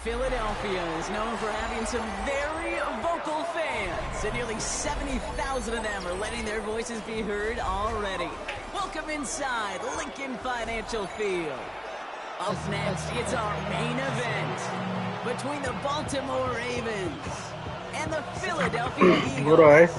Philadelphia is known for having some very vocal fans, and nearly 70,000 of them are letting their voices be heard already. Welcome inside Lincoln Financial Field. Up next, it's our main event between the Baltimore Ravens and the Philadelphia Eagles.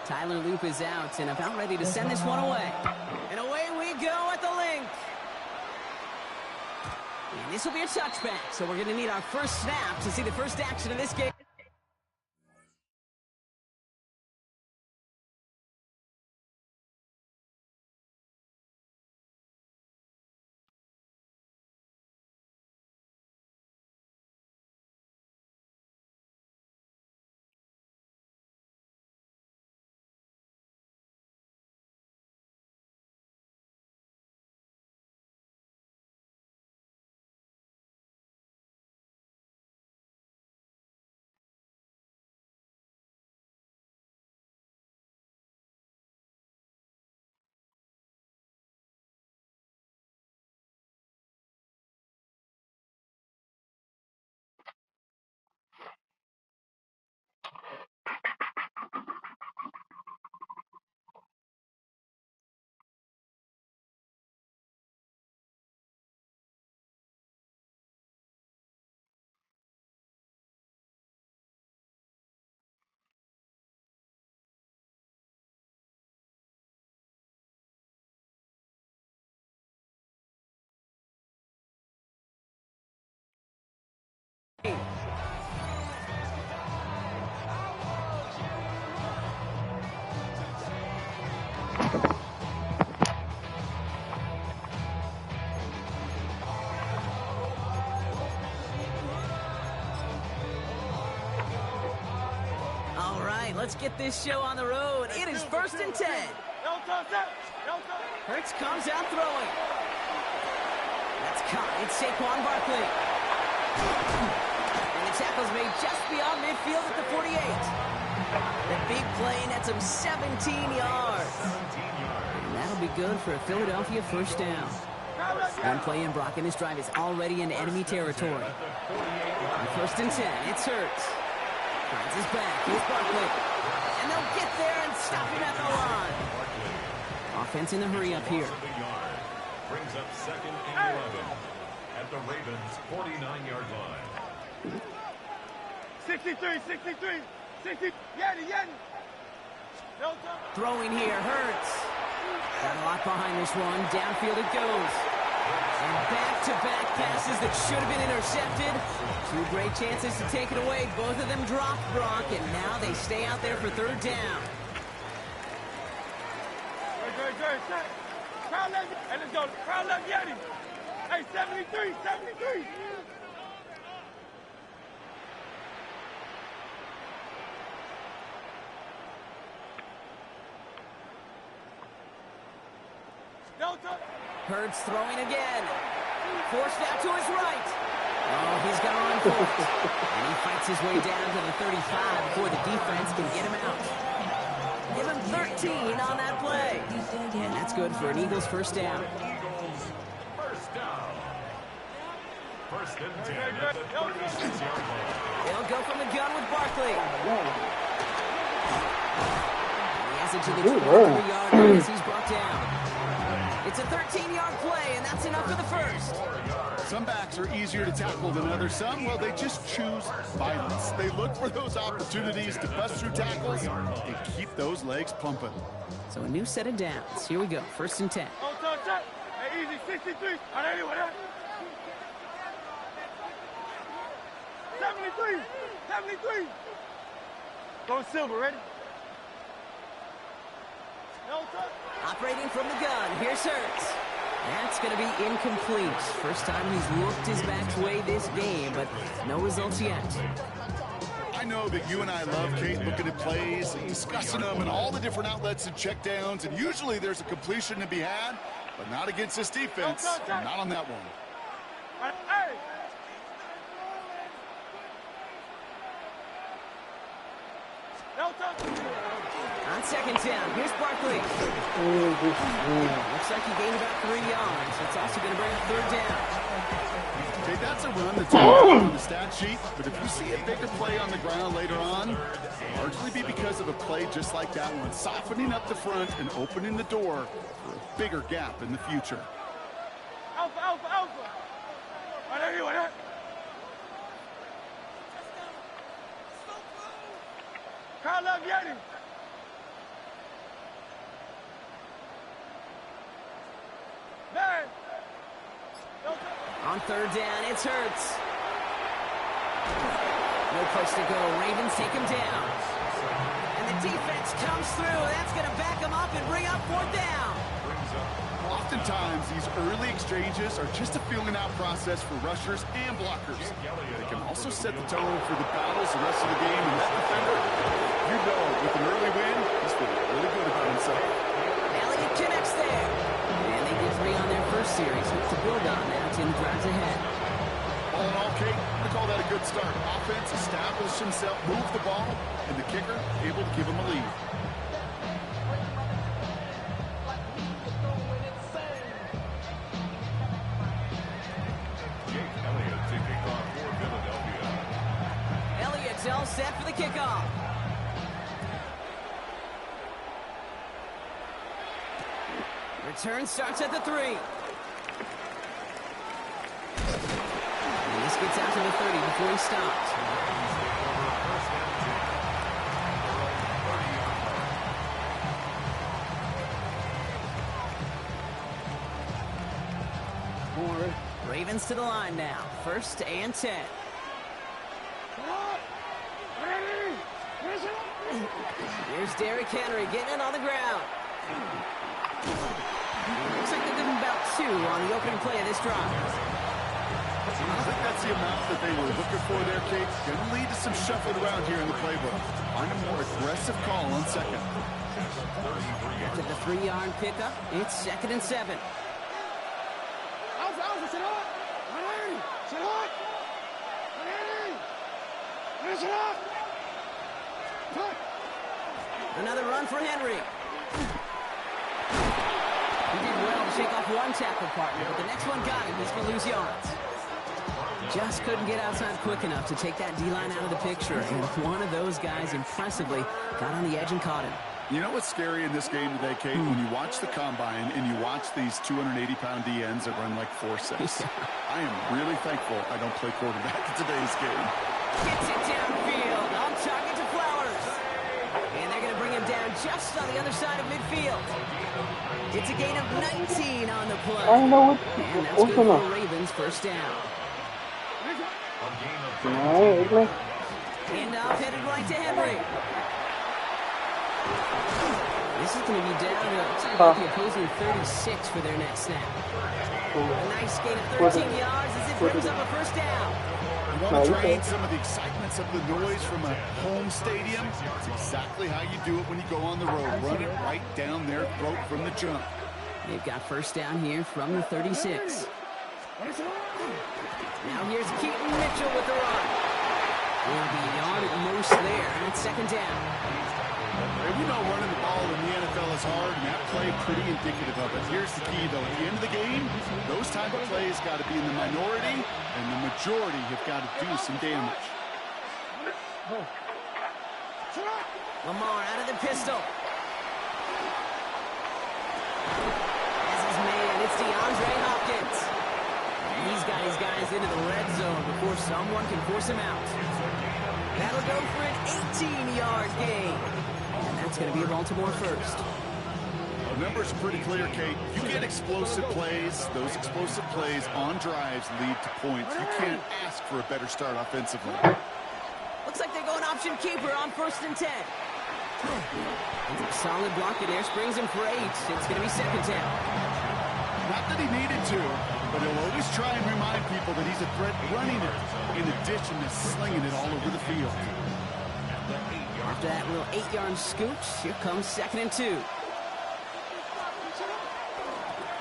Tyler Loop is out and about ready to send this one away. And away we go at the link. And this will be a touchback, so we're going to need our first snap to see the first action of this game. Let's get this show on the road. It is 1st and 10. Hurts comes out throwing. That's caught. It's Saquon Barkley. And the tackle's made just beyond midfield at the 48. The big play nets him 17 yards. And that'll be good for a Philadelphia first down. One play in, Brock, and this drive is already in enemy territory. On 1st and 10, it's Hurts. Finds his back. Here's Barkley. And they'll get there and stop him at the line. Offense in the hurry up here. Brings up 2nd and 11 at the Ravens' 49-yard line. 63, 60. Yeti. Throwing here, Hurts. Got a lot behind this one. Downfield it goes. And back-to-back passes that should have been intercepted. 2 great chances to take it away. Both of them dropped, Brock, and now they stay out there for 3rd down. Good. Crowd left. And let's go. Crowd left Yeti. Hey, 73. Hurts throwing again. Forced out to his right. Oh, he's got on foot. And he fights his way down to the 35 before the defense can get him out. Give him 13 on that play. And that's good for an Eagles first down. Eagles first down. 1st and 10 at the 36-yard line. They'll go from the gun with Barkley. He has it to the 23-yard line as he's brought down. It's a 13-yard play, and that's enough for the first. Some backs are easier to tackle than others. Some, well, they just choose violence. They look for those opportunities to bust through tackles and keep those legs pumping. So a new set of downs. Here we go. 1st and 10. Hey, easy, 63. 73. Go Silver, ready? Operating from the gun, here's Hurts. That's going to be incomplete. First time he's looked his back way this game, but no results yet. I know that you and I love, Kate, looking at plays and discussing them and all the different outlets and checkdowns, and usually there's a completion to be had, but not against this defense, not on that one. Hey! On second down, here's Barkley. Looks like he gained about 3 yards. That's also going to bring up third down. Okay, that's a run that's on the stat sheet, but if you see a bigger play on the ground later on, it'll largely be because of a play just like that one, softening up the front and opening the door for a bigger gap in the future. Alpha, alpha, alpha! I know you want it. Kyle Love Yeti! On third down, it's Hurts. No place to go. Ravens take him down. And the defense comes through. That's going to back him up and bring up fourth down. Oftentimes, these early exchanges are just a feeling-out process for rushers and blockers. They can also set the tone for the battles the rest of the game. And that defender, you know, with an early win, he's feeling really good about himself. Elliott connects there. And they get 3 on their first series. Hope to build on that in the drives ahead. All in all, Kate, I call that a good start. Offense established himself, moved the ball, and the kicker able to give him a lead. Elliott's all set for the kickoff. Return starts at the 3. And this gets out to the 30 before he stops. Ravens to the line now. 1st and 10. Here's Derrick Henry getting it on the ground. Looks like they're giving about 2 on the opening play of this drive. I think that's the amount that they were looking for there, Kate. Going to lead to some shuffling around here in the playbook. Find a more aggressive call on second. After the 3-yard pickup, it's 2nd and 7. Alpha, alpha, sit up! Sit up! Sit up! Another run for Henry. He did well to shake off one tackle partner, but the next one got him. He's going to lose yards. Just couldn't get outside quick enough to take that D-line out of the picture, and one of those guys impressively got on the edge and caught him. You know what's scary in this game today, Kate? When you watch the combine and you watch these 280-pound DNs that run like 4.6. I am really thankful I don't play quarterback in today's game. Gets it downfield, on target to Flowers. And they're going to bring him down just on the other side of midfield. It's a gain of 19 on the play. And that's good for the Ravens, 1st down. And off headed right to Henry. This is going to be down to the opposing 36 for their next snap. A nice gain of 13 yards as it brings up a 1st down. You want to trade some of the excitements of the noise from a home stadium? It's exactly how you do it when you go on the road. Run it right down their throat from the jump. They've got 1st down here from the 36. Now here's Keaton Mitchell with the run. Will be on at most there, and it's 2nd down. Hey, we know running the ball in the NFL is hard, and that play pretty indicative of it. Here's the key, though. At the end of the game, those type of plays got to be in the minority, and the majority have got to do some damage. Lamar out of the pistol. As his man, it's DeAndre Hopkins. And he's got his guys into the red zone before someone can force him out. That'll go for an 18-yard gain. And that's going to be a Baltimore 1st. The numbers are pretty clear, Kate. You get explosive plays. Those explosive plays on drives lead to points. You can't ask for a better start offensively. Looks like they're going option keeper on 1st and 10. Solid block in there, springs him for 8. It's going to be 2nd down. Not that he needed to, but he'll always try and remind people that he's a threat running it, in addition to slinging it all over the field. After that little 8-yard scooch, here comes 2nd and 2.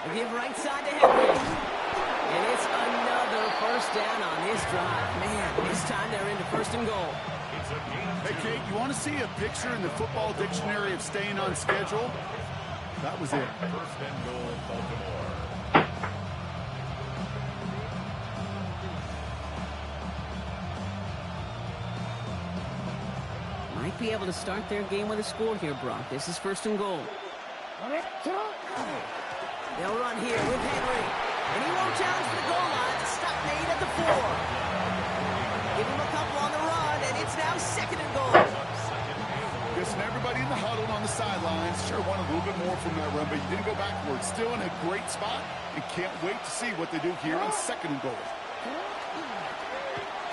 They give right side to Henry. And it's another first down on this drive. Man, this time they're into 1st and goal. Hey, Kate, you want to see a picture in the football dictionary of staying on schedule? That was it. 1st and goal, Baltimore. Might be able to start their game with a score here, Brock. This is 1st and goal. They'll run here with Henry. And he won't challenge for the goal line. The stop made at the 4. Give him a couple on the run, and it's now 2nd and goal. Listen, everybody in the huddle on the sidelines sure want a little bit more from that run, but you didn't go backwards. Still in a great spot, and can't wait to see what they do here on 2nd and goal.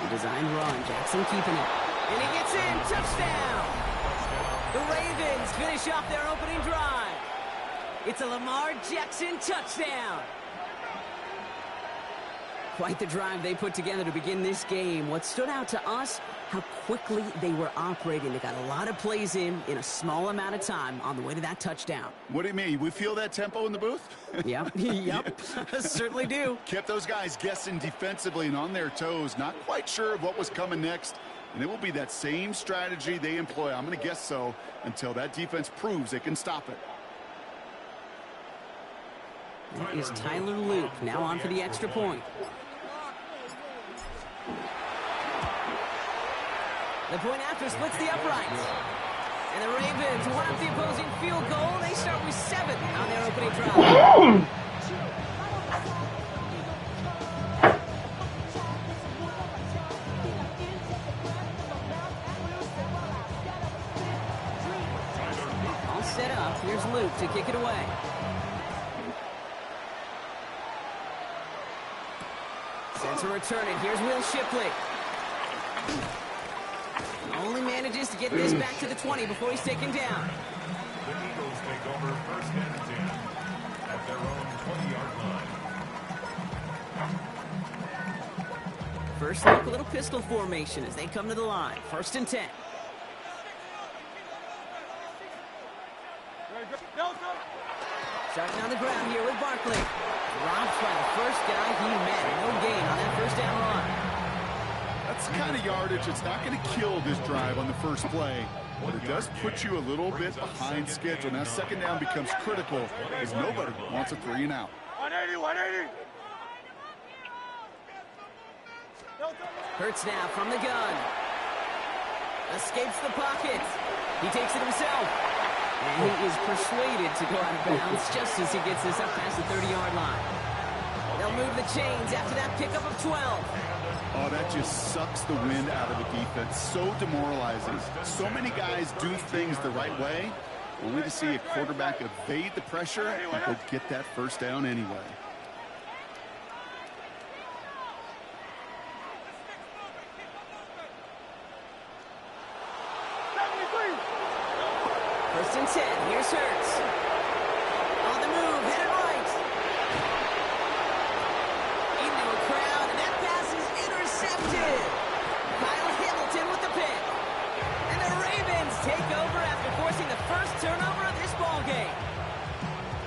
The design run, Jackson keeping it. And he gets in, touchdown! The Ravens finish off their opening drive. It's a Lamar Jackson touchdown. Quite the drive they put together to begin this game. What stood out to us, how quickly they were operating. They got a lot of plays in a small amount of time on the way to that touchdown. What do you mean? We feel that tempo in the booth? Yep, yep, certainly do. Kept those guys guessing defensively and on their toes, not quite sure of what was coming next. And it will be that same strategy they employ, I'm going to guess so, until that defense proves they can stop it. That is Tyler Luke, now on for the extra point. The point after splits the uprights. And the Ravens one up the opposing field goal. They start with 7 on their opening drive. All set up. Here's Luke to kick it away. Sends a return it. Here's Will Shipley. Only manages to get this back to the 20 before he's taken down. The Eagles take over 1st and 10 at their own 20-yard line. First look, a little pistol formation as they come to the line. 1st and 10. Starting on the ground here with Barkley. Dropped by the first guy he met. No gain on that 1st down run. That's the kind of yardage that's not going to kill this drive on the first play, but it does put you a little bit behind schedule. Now 2nd down becomes critical as nobody wants a 3 and out. 180, 180. Hurts now from the gun. Escapes the pocket. He takes it himself. And he is persuaded to go out of bounds just as he gets this up past the 30-yard line. They'll move the chains after that pickup of 12. Oh, that just sucks the wind out of the defense. So demoralizing. So many guys do things the right way, only to see a quarterback evade the pressure and go get that 1st down anyway. First and 10. Here's Hurts. On the move, headed right. Into a crowd, and that pass is intercepted. Kyle Hamilton with the pick. And the Ravens take over after forcing the first turnover of this ball game.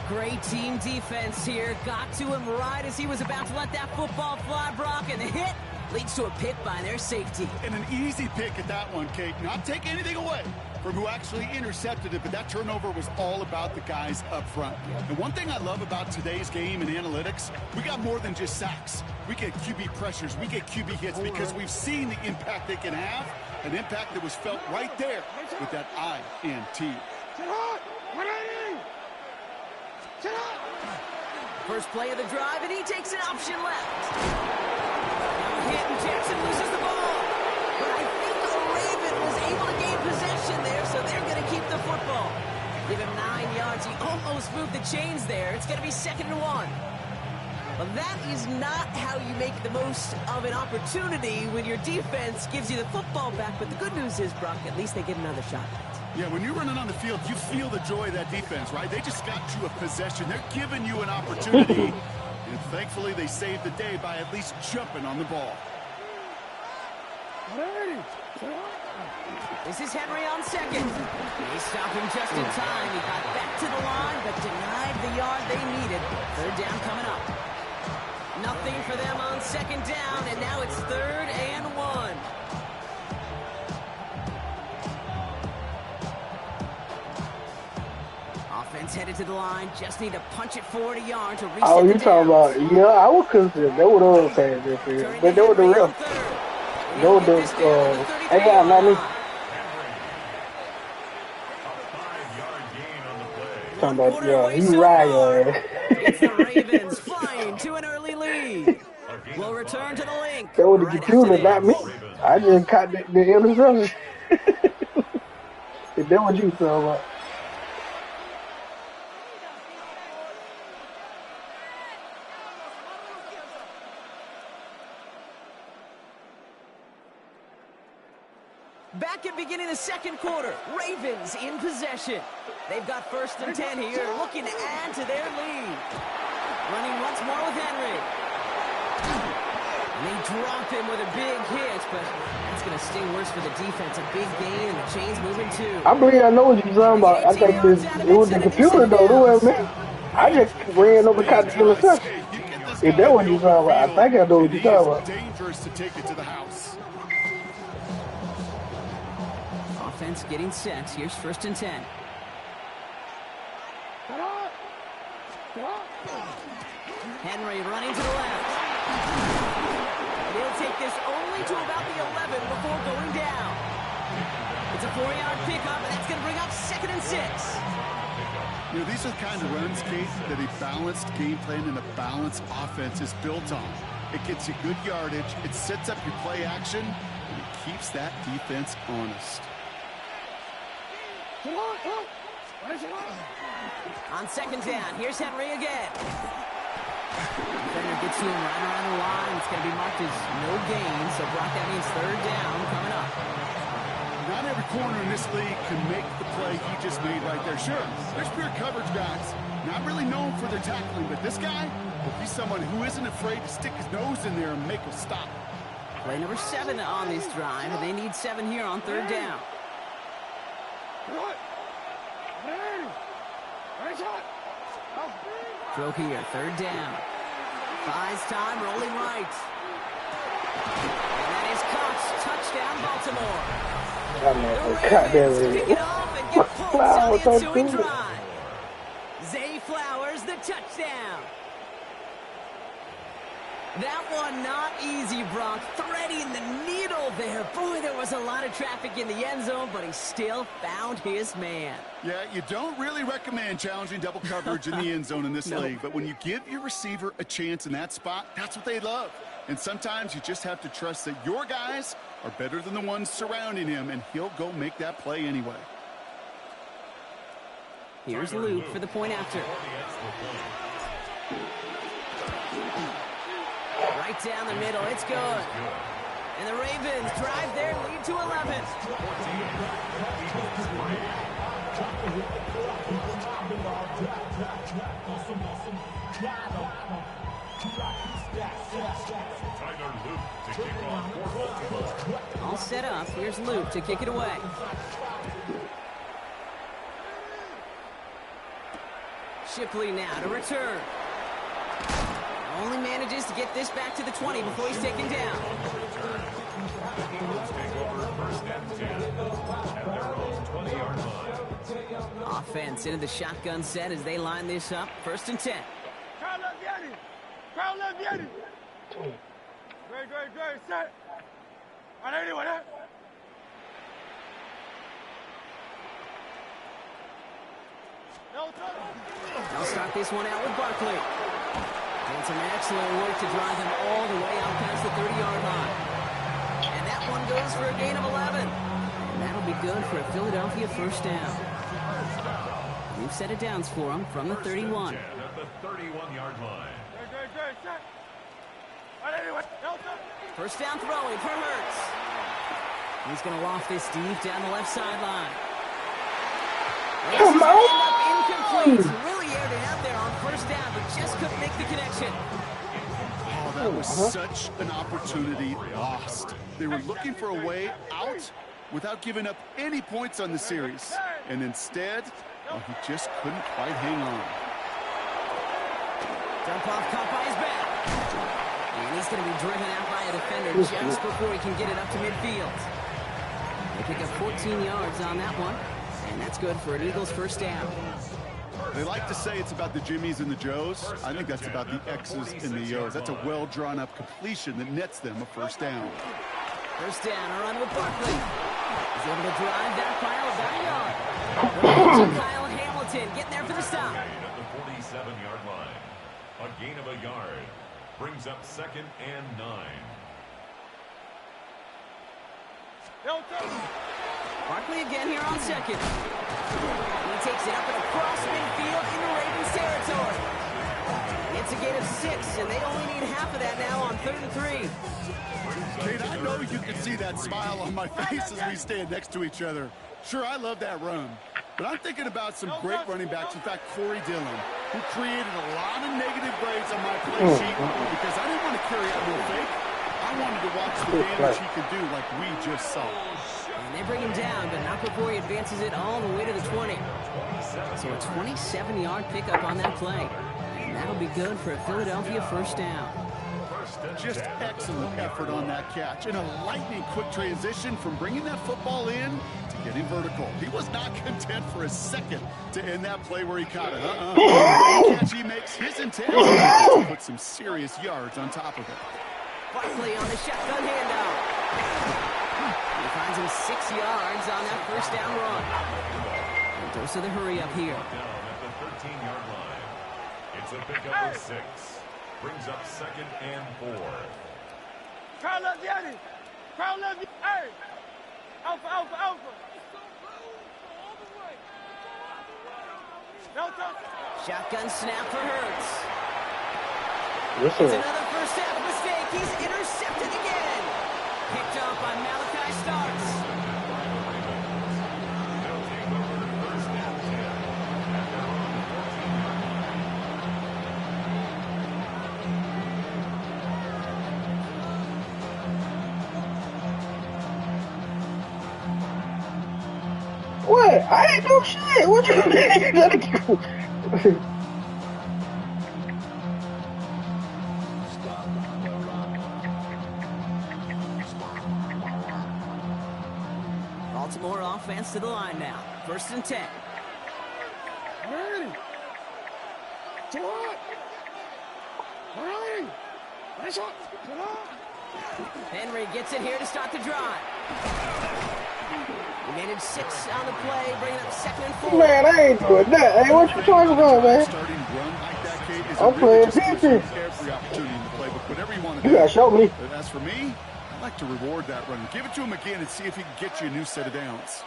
Great team defense here. Got to him right as he was about to let that football fly, Brock, and the hit leads to a pick by their safety. And an easy pick at that one, Kate. Not take anything away from who actually intercepted it, but that turnover was all about the guys up front. And one thing I love about today's game and analytics, we got more than just sacks. We get QB pressures, we get QB hits because we've seen the impact they can have, an impact that was felt right there with that INT. First play of the drive, and he takes an option left. Now hit, and Jackson loses the ball. But I think the Raven was able to gain possession there, so they're going to keep the football. Give him 9 yards. He almost moved the chains there. It's going to be 2nd and 1. But that is not how you make the most of an opportunity when your defense gives you the football back. But the good news is, Brock, at least they get another shot at it. Yeah, when you're running on the field, you feel the joy of that defense, right? They just got you a possession. They're giving you an opportunity. And thankfully, they saved the day by at least jumping on the ball. This is Henry on second. They stop him just in time. He got back to the line, but denied the yard they needed. Third down coming up. Nothing for them on second down, and now it's 3rd and 1. Offense headed to the line. Just need to punch it 40 yards to reset Oh, you the talking downs. about? Yeah, I would consider they were the other fans this year, but they were the real. They were the. Yeah, not me. Talking about, yeah, you right, yeah. It's the Ravens flying to an early lead. We'll return to the link. That was the right computer, after not me. this. I just caught the interception. Is that what you talking about? Back at beginning of the second quarter, Ravens in possession. They've got 1st and 10 here, looking to add to their lead. Running once more with Henry. And they drop him with a big hit, but that's going to sting worse for the defense. A big gain, and the chain's moving too. I believe I know what you're talking about. I think it was the computer, though. It wasn't me. I just ran over caught the interception. Is that what you're talking about? I think I know what you're talking about. Dangerous to take it to the house. Offense getting set. Here's 1st and 10. Henry running to the left. He'll take this only to about the 11 before going down. It's a 4-yard pickup, and that's going to bring up 2nd and 6. You know, these are the kind of runs, Kate, that a balanced game plan and a balanced offense is built on. It gets you good yardage, it sets up your play action, and it keeps that defense honest. On 2nd down, here's Henry again. Defender gets to him right around the line. It's going to be marked as no gain, so Brock, that means 3rd down coming up. Not every corner in this league can make the play he just made right there. Sure, there's pure coverage guys, not really known for their tackling, but this guy, he's someone who isn't afraid to stick his nose in there and make a stop. Play number 7 on this drive, and they need 7 here on 3rd down. Throw here, 3rd down. Buys time, rolling right. And that is caught. Touchdown, Baltimore. The Ravens pick it off and get pulled on the ensuing drive. Zay Flowers, the touchdown. That one not easy, Brock. Threading the needle there. Boy, there was a lot of traffic in the end zone, but he still found his man. Yeah, you don't really recommend challenging double coverage in the end zone in this league, but when you give your receiver a chance in that spot, that's what they love. And sometimes you just have to trust that your guys are better than the ones surrounding him, and he'll go make that play anyway. Here's Luke for the point after. Right down the middle, it's good. And the Ravens drive their lead to 11. All set up. Here's Luke to kick it away. Shipley now to return. Only manages to get this back to the 20 before he's taken down. Offense into the shotgun set as they line this up. 1st and 10. Great, set. Anyway, They'll start this one out with Barkley. And some excellent work to drive him all the way out past the 30-yard line. And that one goes for a gain of 11. And that'll be good for a Philadelphia 1st down. We've set it downs for him from the 31. At the 31-yard line. Great, set. Anyway, 1st down throwing for Hurts. He's going to loft this deep down the left sideline. Come on! Incomplete. Really aired it out there on 1st down, but just couldn't make the connection. Oh, that was such an opportunity lost. They were looking for a way out, without giving up any points on the series. And instead, well, he just couldn't quite hang on. Dump off caught by his back. And he's going to be driven out by a defender just before he can get it up to midfield. They pick up 14 yards on that one, and that's good for an Eagles first down. They like to say it's about the Jimmies and the Joes. I think that's about the X's and the O's. That's a well-drawn-up completion that nets them a first down. First down, a run with Barkley. He's able to drive that pile about a yard. Kyle Hamilton getting there for the stop. At the 47-yard line. A gain of a yard. Brings up 2nd and 9. Barkley again here on 2nd. He takes it up and across midfield into Ravens territory. It's a gain of 6, and they only need half of that now on 3rd and 3. Kate, I know you can see that smile on my face as we stand next to each other. Sure, I love that run. But I'm thinking about some great running backs. In fact, Corey Dillon, who created a lot of negative grades on my play sheet because I didn't want to carry out no fake. I wanted to watch the damage he could do like we just saw. And they bring him down, but not before he advances it all the way to the 20. So a 27-yard pickup on that play. And that'll be good for a Philadelphia first down. Just excellent effort on that catch. And a lightning-quick transition from bringing that football in to getting vertical. He was not content for a second to end that play where he caught it. The catch he makes, his intent is to put some serious yards on top of it. Barkley on the shotgun handoff. He finds him 6 yards on that first down run. And goes to the hurry up here. Down at the 13-yard line. It's a pickup of 6. Brings up 2nd and 4. Crowd left Yeti. Crowd left Yeti. Hey. Alpha, alpha, alpha. Shotgun snap for Hurts. Yes, It's sir. another first half mistake. He's intercepted again. Picked up by Malachi Starks. What? I ain't do shit. What you mean? Baltimore offense to the line now. 1st and 10. Ready. To what? Ready. That's what. Henry gets it here to start the drive. He managed 6 on the play, bringing up 2nd and 4. Man, I ain't doing that. Hey, what you talking about, man? Starting run like that, Kate, is I'm playing defense. every opportunity to play, but whatever you want to You do. gotta show me. But as for me, I like to reward that run. Give it to him again and see if he can get you a new set of downs.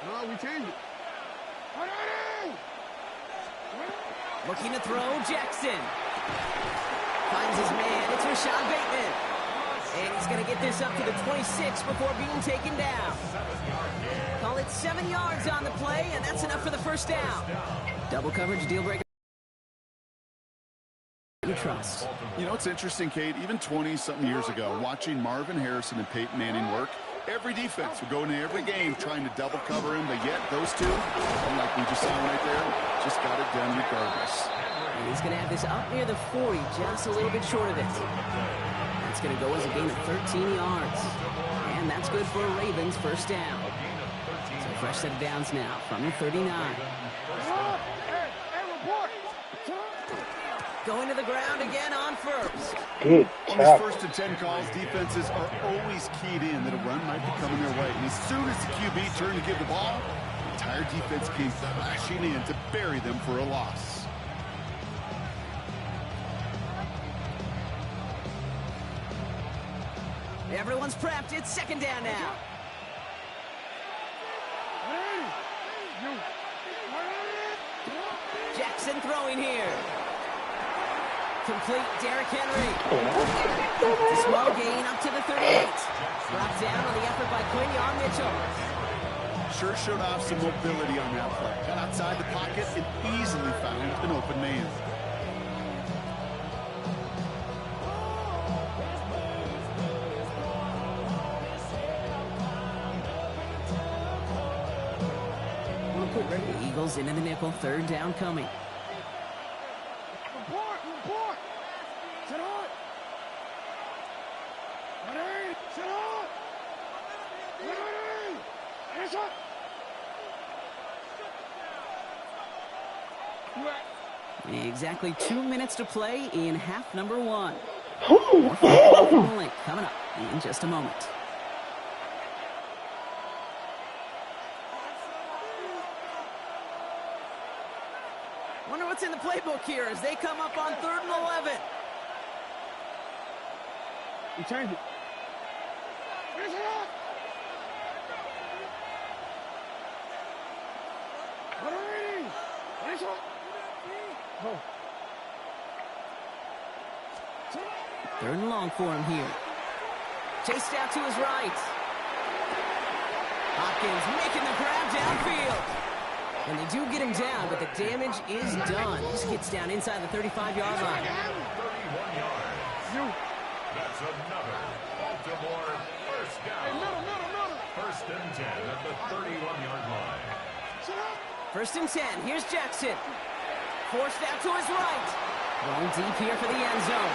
No, we changed it. Looking to throw, Jackson. Finds his man. It's Rashad Bateman. And he's going to get this up to the 26 before being taken down. Call it 7 yards on the play, and that's enough for the first down. Double coverage, deal breaker. You trust. You know, it's interesting, Kate, even 20-something years ago, watching Marvin Harrison and Peyton Manning work, every defense would go into every game trying to double cover him, but yet those two, like we just saw right there, just got it done regardless. And he's going to have this up near the 40, just a little bit short of it. That's going to go as a gain of 13 yards. And that's good for a Ravens first down. So fresh set of downs now from the 39. Going to the ground again on first. Good On job. these 1st and 10 calls, defenses are always keyed in that a run might be coming their way. And as soon as the QB turned to give the ball, the entire defense came crashing in to bury them for a loss. Everyone's prepped. It's 2nd down now. Jackson throwing here. Complete, Derrick Henry. It's a small gain up to the 38. Brought down on the effort by Quinyon Mitchell. Sure showed off some mobility on that play. Got outside the pocket and easily found an open man. The Eagles into the nickel, third down coming. Exactly 2 minutes to play in half number one. Coming up in just a moment. Wonder what's in the playbook here as they come up on 3rd and 11. You changed it. Oh. 3rd and long for him here. Chased out to his right. Hopkins making the grab downfield. And they do get him down, but the damage is done. This gets down inside the 35-yard line. 31 yards. That's another Baltimore first down. First and 10 at the 31-yard line. 1st and 10. Here's Jackson. Forced out to his right. Going deep here for the end zone.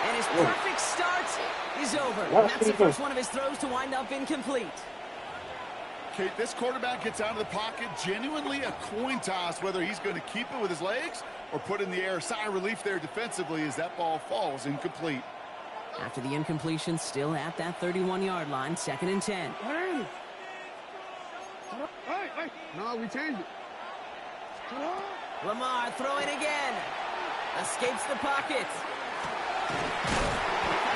And his perfect start is over. And that's the first one of his throws to wind up incomplete. Kate, this quarterback gets out of the pocket, genuinely a coin toss whether he's going to keep it with his legs or put in the air. Sigh of relief there defensively as that ball falls incomplete. After the incompletion, still at that 31-yard line, 2nd and 10. Hey, no, we changed it. Lamar throwing again. Escapes the pocket.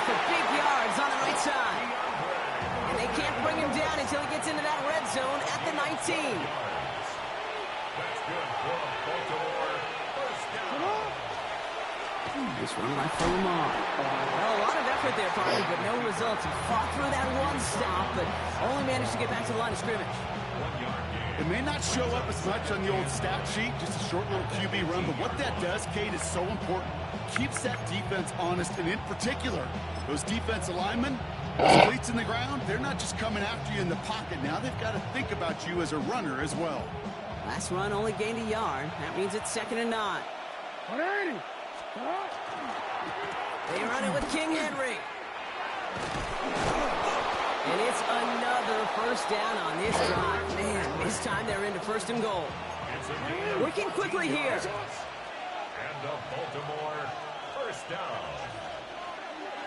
For big yards on the right side. And they can't bring him down until he gets into that red zone at the 19. That's good for Baltimore. First down. This run left for Lamar. Well, a lot of effort there, Parker, but no results. He fought through that one stop, but only managed to get back to the line of scrimmage. 1 yard gain. It may not show up as much on the old stat sheet, just a short little QB run, but what that does, Kate, is so important. Keeps that defense honest, and in particular, those defensive linemen, those cleats in the ground, they're not just coming after you in the pocket. Now they've got to think about you as a runner as well. Last run only gained a yard. That means it's 2nd and 9. They run it with King Henry. And it's another first down on this drive. Man, this time they're into 1st and goal. Working quickly here. And the Baltimore first down.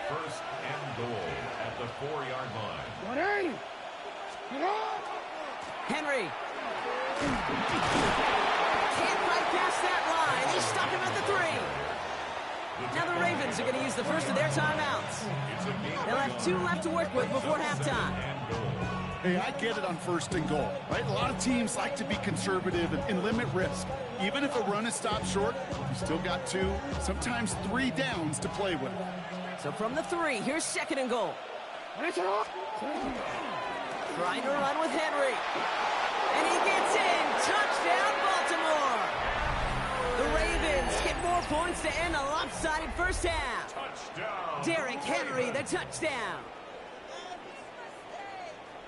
1st and goal at the 4-yard line. Henry. Can't fight past that line. They stuck him at the 3. Now the Ravens are going to use the first of their timeouts. They'll have 2 left to work with before halftime. Hey, I get it on 1st and goal, right? A lot of teams like to be conservative and limit risk. Even if a run is stopped short, you still got 2, sometimes 3 downs to play with. So from the 3, here's 2nd and goal. Trying to run with Henry. And he gets in. Touchdown, Baltimore. The Ravens get more points to end a lopsided first half. Touchdown. Derrick Henry, the touchdown.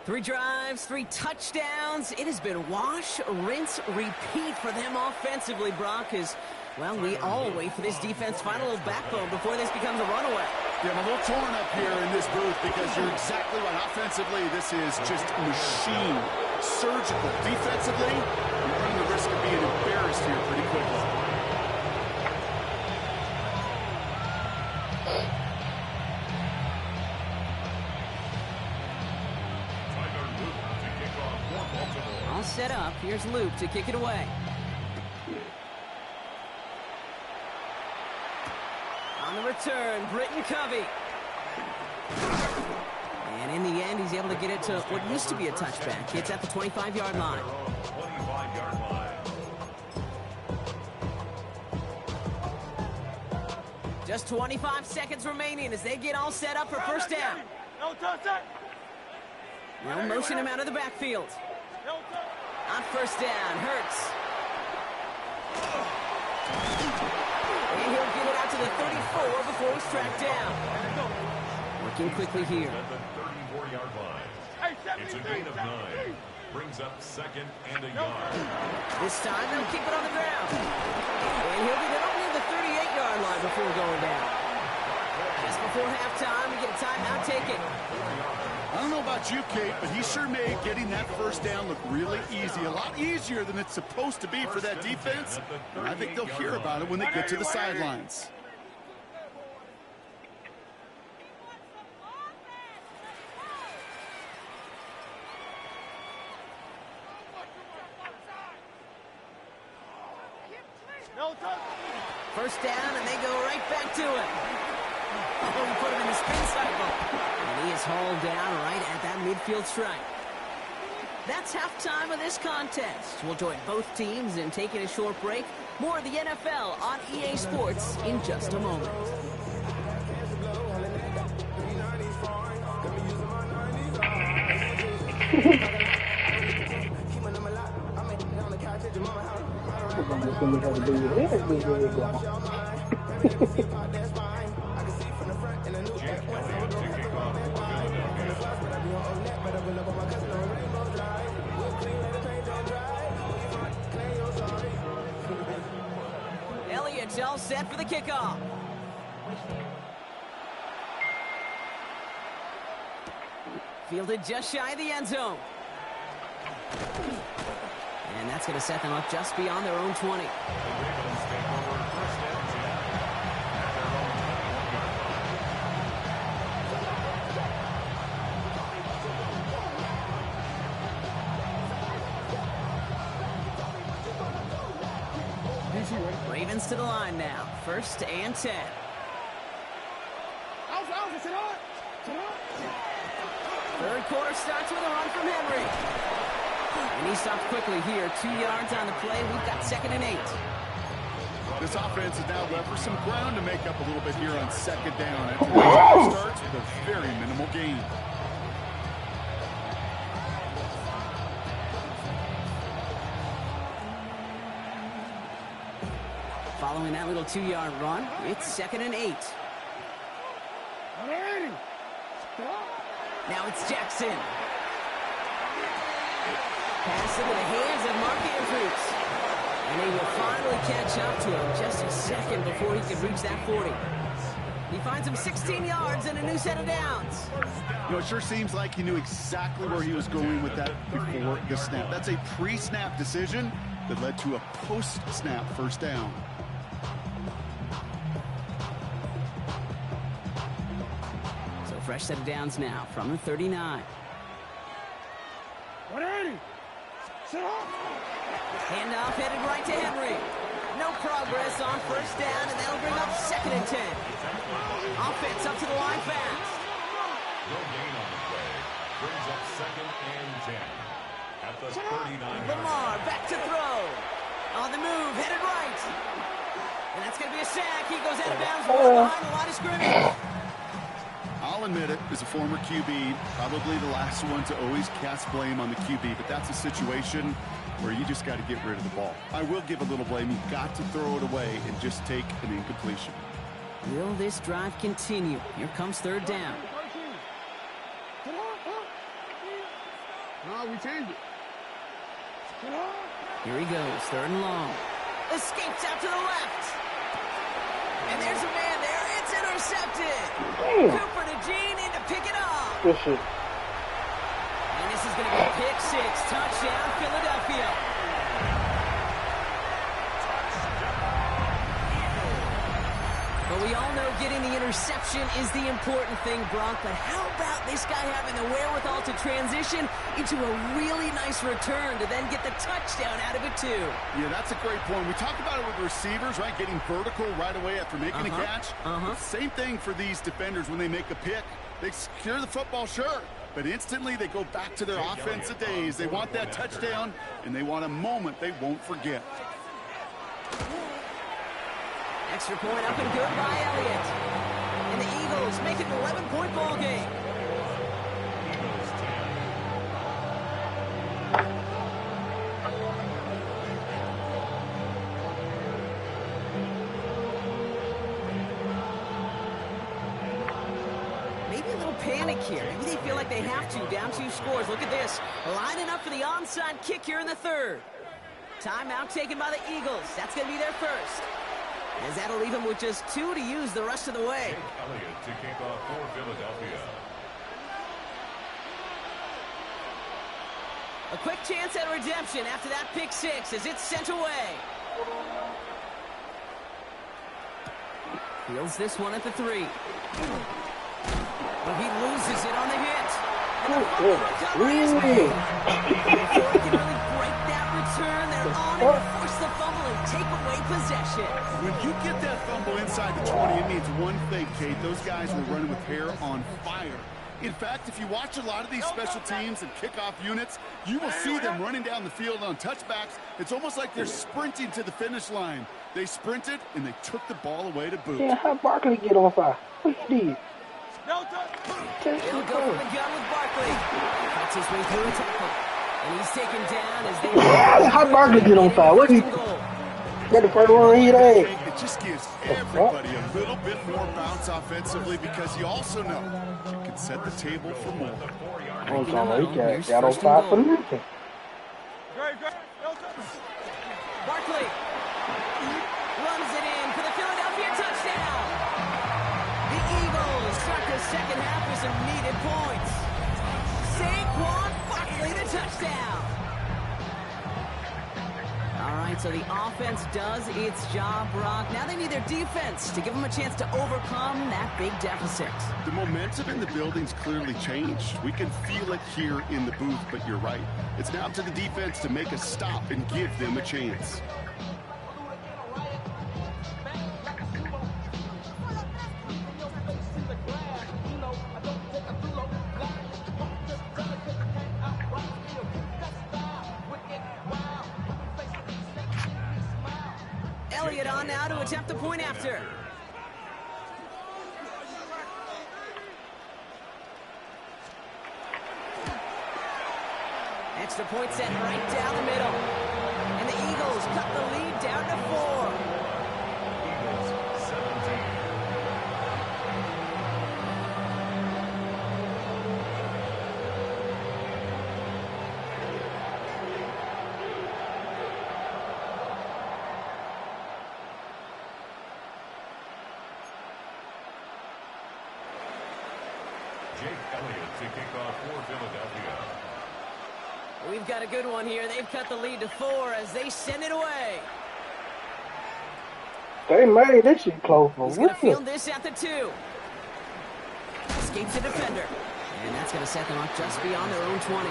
3 drives, 3 touchdowns. It has been wash, rinse, repeat for them offensively, Brock, as, well, we all wait for this defense to find a little backbone before this becomes a runaway. Yeah, I'm a little torn up here in this booth because you're exactly right. Offensively, this is just machine. Surgical. Defensively, you're running the risk of being embarrassed here pretty quickly. All set up. Here's Luke to kick it away. On the return, Britton Covey. And in the end, he's able to get it to what used to be a touchback. It's at the 25-yard line. 25-yard line. Just 25 seconds remaining as they get all set up for first down. They'll motion him out of the backfield. On first down, Hurts. And he'll get it out to the 34 before he's tracked down. Working quickly here. At the 34-yard line. Hey, It's a gain of 9. Brings up second and a yard. This time they'll keep it on the ground. And he'll get it only the 38-yard line before going down. Just before halftime, we get a timeout taken. I don't know about you, Kate, but he sure made getting that first down look really easy. A lot easier than it's supposed to be for that defense. And I think they'll hear about it when they get to the sidelines. First down, and they go right back to it. Oh, we put him in the spin cycle. And he is hauled down right at that midfield stripe. That's halftime of this contest. We'll join both teams in taking a short break. More of the NFL on EA Sports in just a moment. Elliott's all set for the kickoff. Fielded just shy of the end zone. And that's going to set them up just beyond their own 20. Ravens to the line now. First and 10. Third quarter starts with a run from Henry. And he stopped quickly here. 2 yards on the play. We've got second and 8. This offense is now left for some ground to make up a little bit here on second down. After the starts with a very minimal gain. Following that little 2-yard run, it's second and 8. Now it's Jackson. Pass into the hands of Mark Andrews. And he will finally catch up to him just a second before he can reach that 40. He finds him 16 yards and a new set of downs. You know, it sure seems like he knew exactly where he was going with that before the snap. That's a pre-snap decision that led to a post-snap first down. So fresh set of downs now from the 39. 180. Handoff headed right to Henry. No progress on first down, and that'll bring up second and 10. Offense up to the line fast. No gain on the play. Brings up second and 10. At the 39. Lamar back to throw. On the move, headed right. And that's going to be a sack. He goes out of bounds behind the line of scrimmage. I'll admit it, as a former QB, probably the last one to always cast blame on the QB, but that's a situation where you just got to get rid of the ball. I will give a little blame. You've got to throw it away and just take an incompletion. Will this drive continue? Here comes third down. No, we changed it. Here he goes, third and long. Escapes out to the left. And there's a man there. It's intercepted. Cooper to Gene in to pick it up. Good shit. And this is going to be pick 6. Touchdown, Philadelphia. But we all know getting the interception is the important thing, Bronk. But how about this guy having the wherewithal to transition into a really nice return to then get the touchdown out of it, too? Yeah, that's a great point. We talk about it with receivers, right? Getting vertical right away after making a catch. Same thing for these defenders when they make a pick. They secure the football, sure. But instantly they go back to their offensive days. They want that touchdown, and they want a moment they won't forget. Extra point up and good by Elliott. And the Eagles make it an 11-point ball game. Maybe a little panic kick here. Maybe they feel like they have to, down 2 scores. Look at this. Lining up for the onside kick here in the third. Timeout taken by the Eagles. That's going to be their first. As that'll leave them with just 2 to use the rest of the way. Jake Elliott to kick off for Philadelphia. A quick chance at redemption after that pick 6 as it's sent away. Fields this one at the 3. But he loses it on the hit. Really? Before he can really break that return, they're on it to force the fumble and take away possession. When you get that fumble inside the 20, it means one thing, Kate. Those guys were running with hair on fire. In fact, if you watch a lot of these special teams and kickoff units, you will see them running down the field on touchbacks. It's almost like they're sprinting to the finish line. They sprinted, and they took the ball away to boot. Yeah, how Barkley get on fire? What he did? He'll go for the gun with Barkley. Cuts his way through a tackle. And he's taken down as they... Yeah, how Barkley get on fire? What he... Got the first one he had. It just gives everybody a little bit more bounce offensively because you also know you can set the table for more. Oh, so he got on fire for nothing. Barkley runs it in for the Philadelphia touchdown. The Eagles start the second half with some needed points. Saquon Barkley, the touchdown. All right, so the offense does its job, Brock. Now they need their defense to give them a chance to overcome that big deficit. The momentum in the building's clearly changed. We can feel it here in the booth, but you're right. It's now up to the defense to make a stop and give them a chance. Elliott on now to attempt the point after. Extra point set right down the middle. And the Eagles cut the lead down to 4. Eagles 17. Jake Elliott to kick off for Philadelphia. We've got a good one here. They've cut the lead to 4 as they send it away. They made this shit close for He's going to real. field this at the 2. Escapes the defender. And that's going to set them up just beyond their own 20.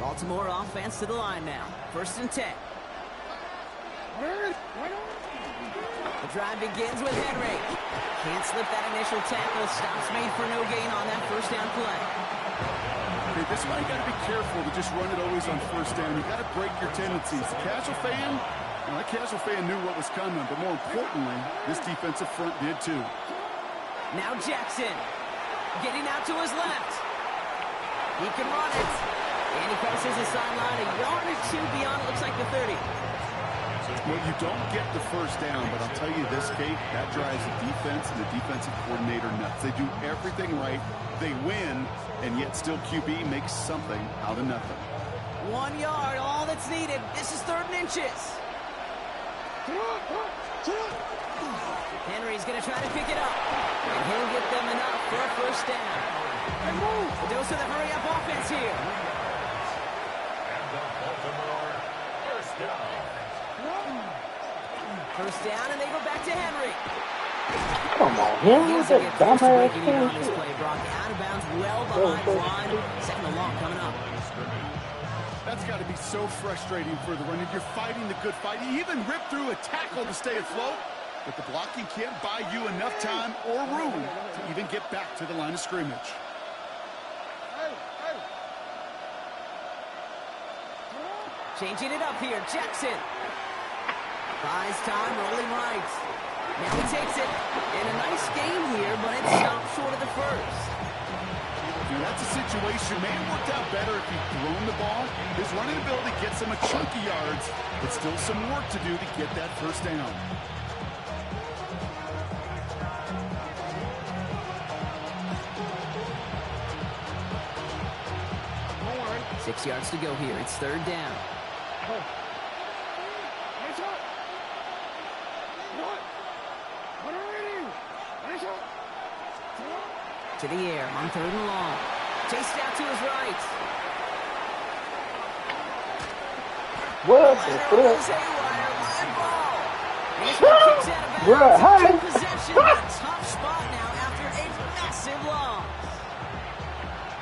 Baltimore offense to the line now. 1st and 10. The drive begins with Henry. Can't slip that initial tackle. Stops made for no gain on that 1st down play. Okay, this is why you got to be careful to just run it always on 1st down. You got to break your tendencies. The casual fan, well, that casual fan knew what was coming, but more importantly, this defensive front did too. Now Jackson getting out to his left. He can run it. And he crosses the sideline a yard or 2 beyond, it looks like the 30. Well, you don't get the 1st down, but I'll tell you this, Kate, that drives the defense and the defensive coordinator nuts. They do everything right. They win, and yet still QB makes something out of nothing. 1 yard, all that's needed. This is 3rd and inches. Henry's going to try to pick it up. And he'll get them enough for a 1st down. A dose of the hurry-up offense here. And the Baltimore 1st down. 1st down, and they go back to Henry. Come on, man. He's What's going that to get close to dumbass breaking even on this thing? play, Brock. Out of bounds, well behind the line. 2nd and long coming up. That's got to be so frustrating for the runner. You're fighting the good fight. You even rip through a tackle to stay afloat, but the blocking can't buy you enough time or room to even get back to the line of scrimmage. Changing it up here, Jackson. Buys time, rolling right. Now he takes it. And a nice game here, but it stopped short of the first. Dude, that's a situation. May have worked out better if he'd thrown the ball. His running ability gets him a chunky yards, but still some work to do to get that first down. 6 yards to go here. It's third down. To the air on third and long. Chased out to his right. What the fuck? Bruh, hi. Possession, tough spot now after a massive loss.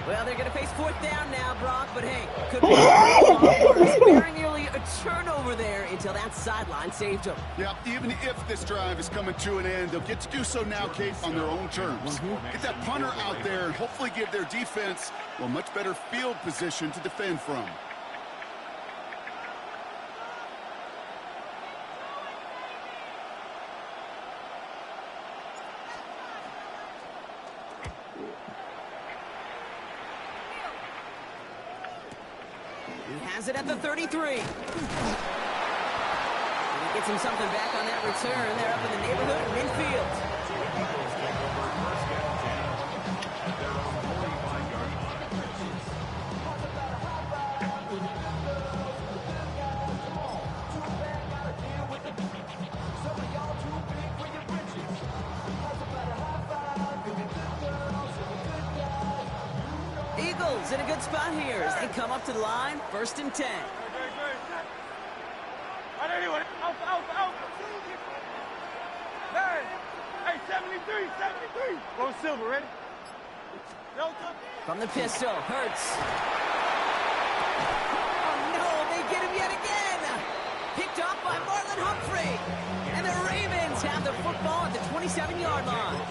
Well, they're going to face fourth down now, Brock, but hey, could be worse. Very nearly a turnover there until that sideline saved them. Yeah, even if this drive is coming to an end, they'll get to do so now, Kate, on their own terms. Get that punter out there and hopefully give their defense a much better field position to defend from. Has it at the 33. He gets him something back on that return. They're up in the neighborhood of midfield. Eagles in a good spot here as they come up to the line, 1st and 10. Hey, 73. Go Silver, ready? From the pistol, Hurts. Oh no, they get him yet again. Picked off by Marlon Humphrey. And the Ravens have the football at the 27-yard line.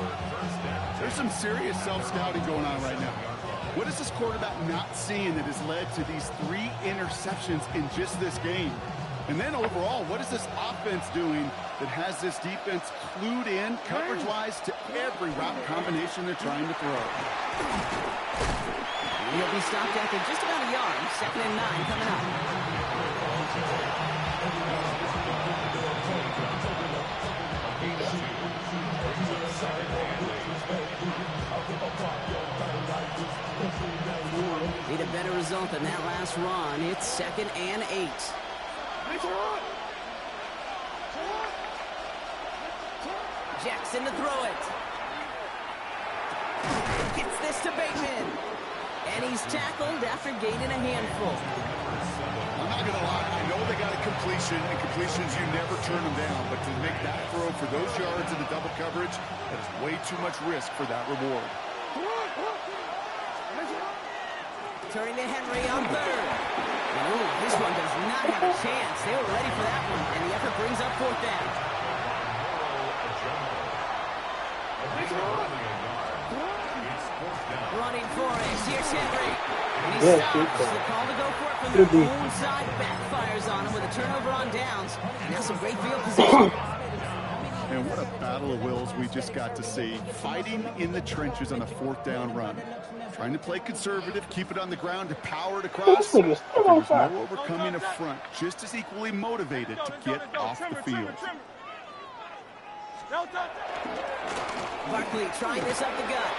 There's some serious self-scouting going on right now. What is this quarterback not seeing that has led to these 3 interceptions in just this game? And then overall, what is this offense doing that has this defense clued in coverage-wise to every route combination they're trying to throw? He'll be stopped after just about a yard. 2nd and 9 coming up. Need a better result than that last run. It's 2nd and 8. Jackson to throw it. Gets this to Bateman. And he's tackled after gaining a handful. I'm not going to lie. I know they got a completion, and completions, you never turn them down. But to make that throw for those yards in the double coverage, that is way too much risk for that reward. Turning to Henry on third. Ooh, this one does not have a chance. They were ready for that one, and the effort brings up 4th down. Running for it. Here's Henry. And he stops. The call to go for it from the own side backfires on him with a turnover on downs. Now some great field position. And what a battle of wills we just got to see. Fighting in the trenches on a 4th down run. Trying to play conservative, keep it on the ground to power it across. There's no overcoming a front, just as equally motivated to get off the field. Barkley trying this up the gut.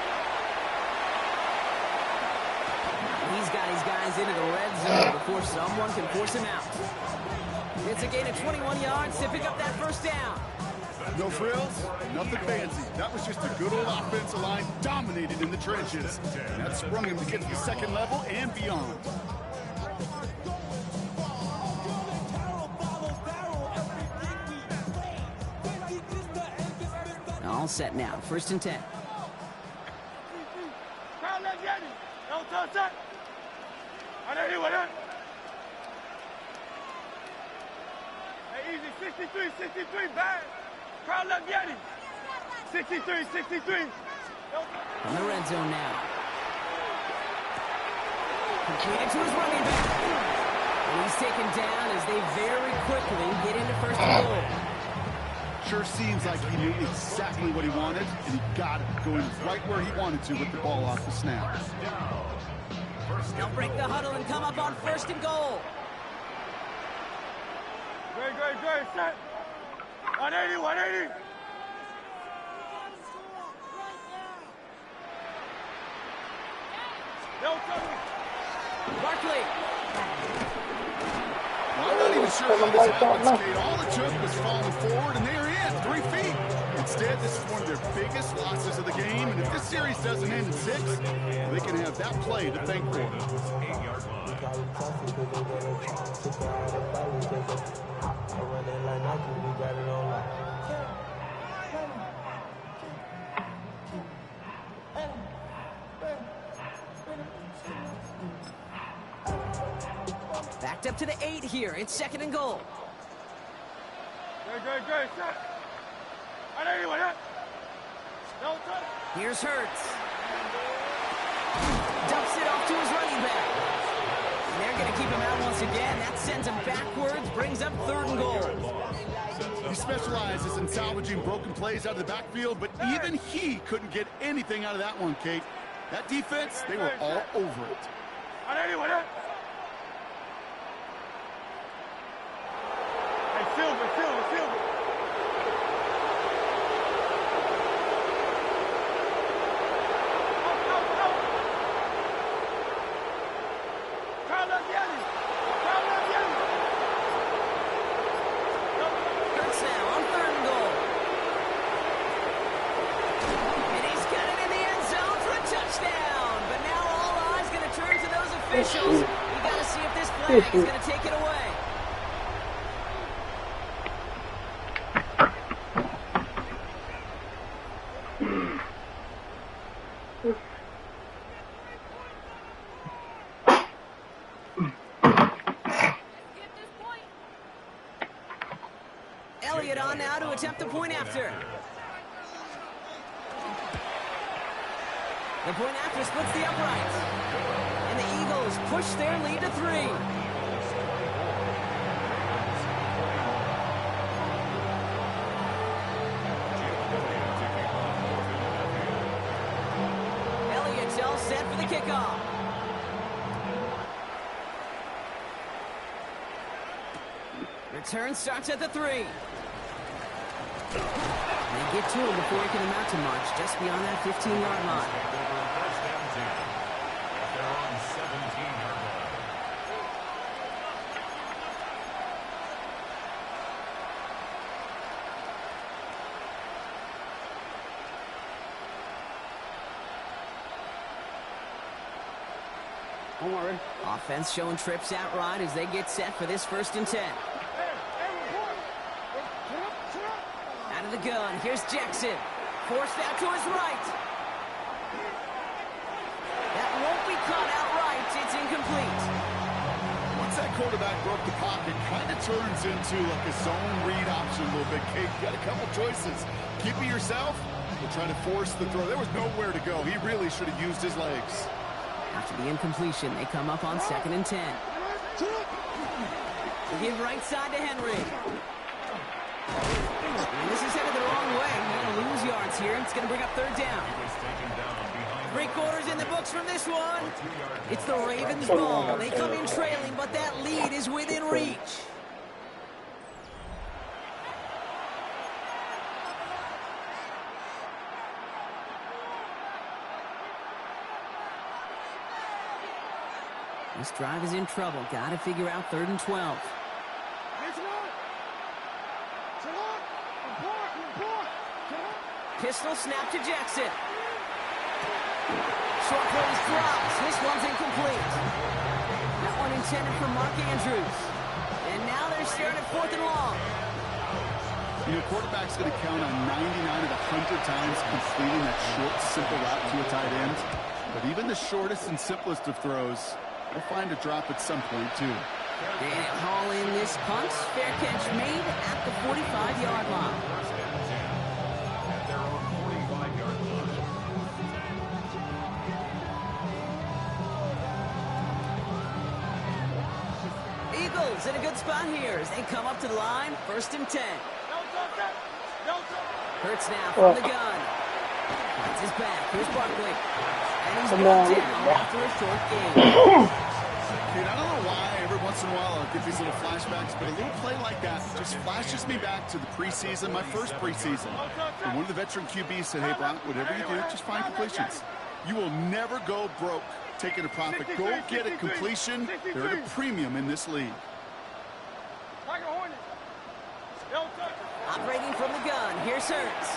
He's got his guys into the red zone before someone can force him out. It's a gain of 21 yards to pick up that 1st down. No frills, nothing fancy. That was just a good old offensive line dominated in the trenches. And that sprung him to get to the 2nd level and beyond. All set now. 1st and 10. Hey, easy. 63, bad. Crowd left Yeti. 63. From the red zone now. Completed to his running back. And he's taken down as they very quickly get into first and goal. Sure seems like he knew exactly what he wanted, and he got it, going right where he wanted to with the ball off the snap. They'll break the huddle and come up on first and goal. Great, set. 180, 180. Barkley. Well, I'm not even sure how this happens, Kate. All it took was falling forward, and they're in 3 feet. Instead, this is one of their biggest losses of the game, and if this series doesn't end in 6, they can have that play to thank for. Backed up to the 8 here. It's second and goal. Great, set. 180, 180. Here's Hurts. Dumps it off to his running back. And they're going to keep him out once again. That sends him backwards, brings up third and goal. He specializes in salvaging broken plays out of the backfield, but even he couldn't get anything out of that one, Kate. That defense, they were all over it. 180, 180. Hey, Silver. Hurts now on third and goal. And he's got it in the end zone for a touchdown. But now all eyes going to turn to those officials. You got to see if this flag is going to take it away. Elliott on now to attempt the point after. The point after splits the uprights. And the Eagles push their lead to 3. Elliott's all set for the kickoff. Return starts at the 3. They get to him before he can amount to much, just beyond that 15-yard line. They're on 17-yard line. Offense showing trips out right as they get set for this first and 10. Out of the gun, here's Jackson. Forced out to his right. That won't be caught outright. It's incomplete. Once that quarterback broke the pocket, kind of turns into like a zone read option a little bit, Kate. You got a couple choices. Keep it yourself or try to force the throw. There was nowhere to go. He really should have used his legs. After the incompletion, they come up on second and 10. They give right side to Henry. And this is headed the wrong way. They're going to lose yards here. It's going to bring up third down. 3 quarters in the books from this one. It's the Ravens' ball. They come in trailing, but that lead is within reach. This drive is in trouble. Got to figure out third and 12. Pistol snap to Jackson. Short plays drops. This one's incomplete. That one intended for Mark Andrews. And now they're staring at fourth and long. You know, quarterback's going to count on 99 of the 100 times completing that short, simple route to a tight end. But even the shortest and simplest of throws, they'll find a drop at some point, too. And haul in this punt. Fair catch made at the 45-yard line. Eagles in a good spot here as they come up to the line, 1st and 10. Hurts now from the gun. Finds his back. Here's Barkley. And he's brought down after a short game. Dude, I don't know why every once in a while I'll get these little flashbacks, but a little play like that just flashes me back to the preseason, my first preseason. And one of the veteran QBs said, hey, Brock, whatever you do, just find completions. You will never go broke taking a profit. Go get a completion. They're at a premium in this league. Operating from the gun. Here's Hurts.